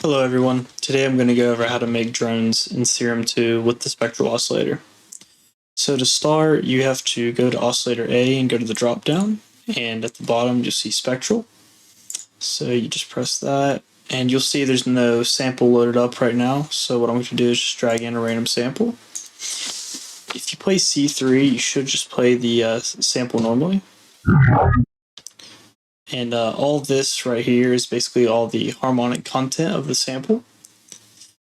Hello everyone, today I'm going to go over how to make drones in Serum 2 with the Spectral Oscillator. So to start, you have to go to Oscillator A and go to the drop down, and at the bottom you'll see Spectral. So you just press that, and you'll see there's no sample loaded up right now, so what I'm going to do is just drag in a random sample. If you play C3, you should just play the sample normally. And all this right here is basically all the harmonic content of the sample.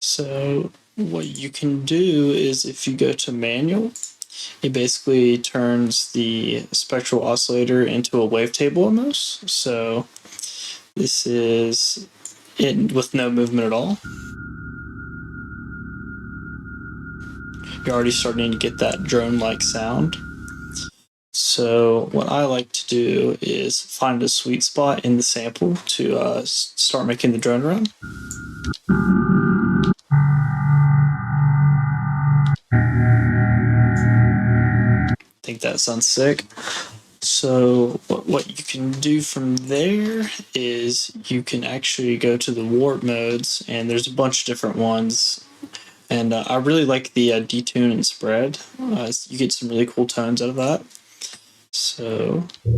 So what you can do is if you go to manual, it basically turns the spectral oscillator into a wavetable almost. So this is it with no movement at all. You're already starting to get that drone-like sound. So what I like to do is find a sweet spot in the sample to start making the drone run. I think that sounds sick. So what you can do from there is you can actually go to the warp modes, and there's a bunch of different ones. And I really like the detune and spread. You get some really cool tones out of that. So I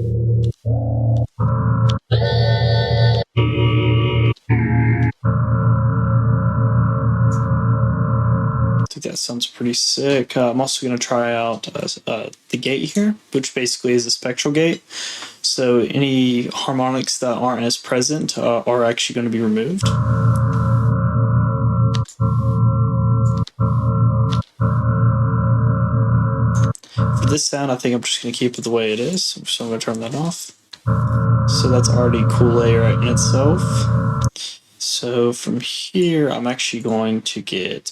think that sounds pretty sick. I'm also going to try out the gate here, which basically is a spectral gate. So any harmonics that aren't as present are actually going to be removed. For this sound, I think I'm just going to keep it the way it is, so I'm going to turn that off. So that's already a cool layer in itself. So from here, I'm actually going to get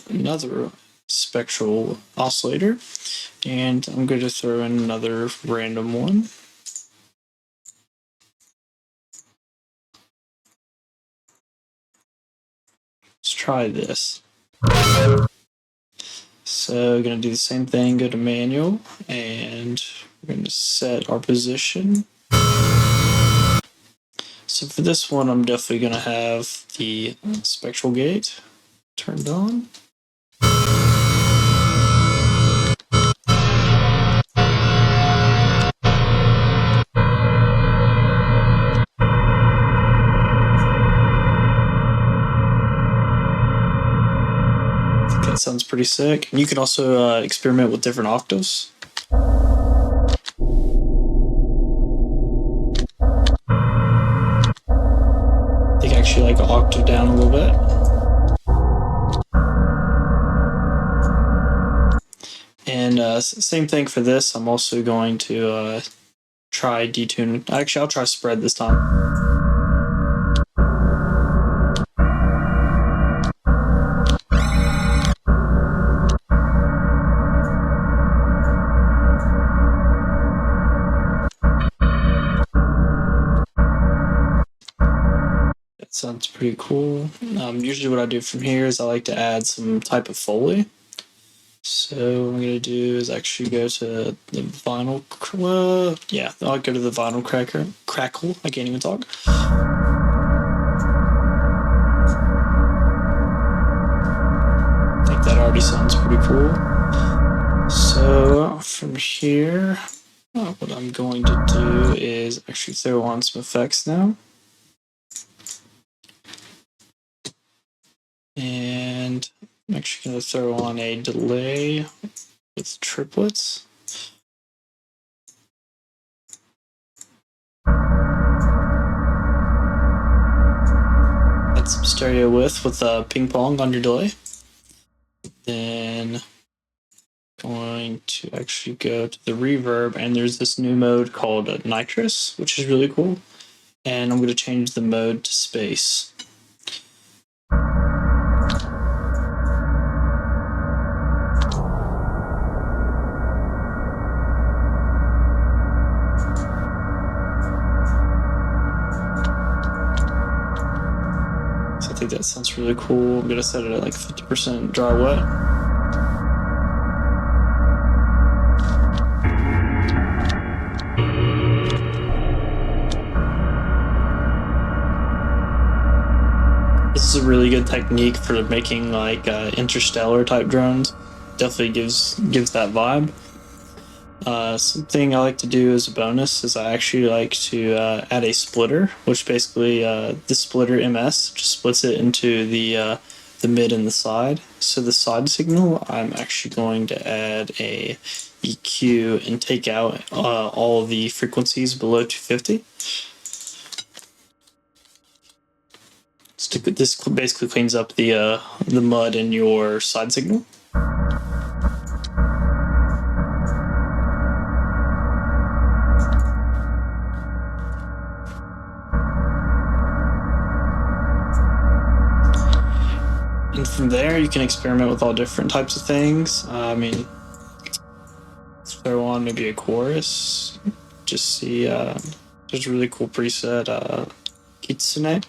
another spectral oscillator, and I'm going to throw in another random one. Let's try this. So going to do the same thing, go to manual, and we're going to set our position. So for this one, I'm definitely going to have the spectral gate turned on. That sounds pretty sick. And you can also experiment with different octaves. I think I actually like an octave down a little bit. And same thing for this. I'm also going to try detune. Actually, I'll try spread this time. Sounds pretty cool. Usually what I do from here is I like to add some type of foley. So what I'm going to do is actually go to the vinyl, I'll go to the vinyl crackle, I can't even talk. I think that already sounds pretty cool. So from here, what I'm going to do is actually throw on some effects now. And I'm actually going to throw on a delay with triplets. Add some stereo width with ping pong on your delay. Then going to actually go to the reverb, and there's this new mode called nitrous, which is really cool. And I'm going to change the mode to space. I think that sounds really cool. I'm going to set it at like 50% dry wet. This This is a really good technique for making like interstellar type drones. Definitely gives that vibe. Something I like to do as a bonus is I actually like to add a splitter, which basically the splitter MS just splits it into the mid and the side. So the side signal, I'm actually going to add a EQ and take out all the frequencies below 250. This basically cleans up the mud in your side signal. And from there, you can experiment with all different types of things. I mean, throw on maybe a chorus. Just see, there's a really cool preset, Kitsune.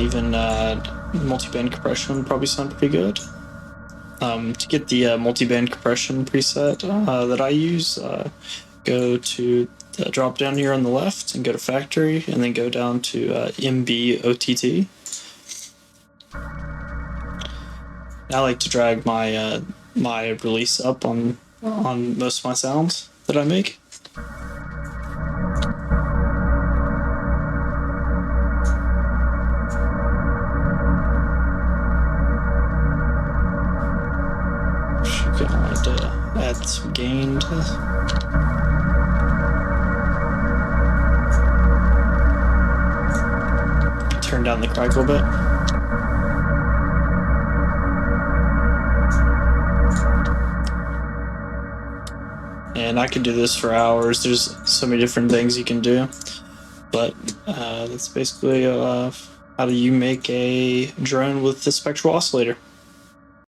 Even multi-band compression would probably sound pretty good. To get the multi-band compression preset that I use, go to the drop down here on the left and go to factory, and then go down to MBOTT. I like to drag my my release up on most of my sounds that I make. I wanted to add some gain to this. Turn down the crackle a bit. And I could do this for hours. There's so many different things you can do. But that's basically how do you make a drone with the Spectral Oscillator.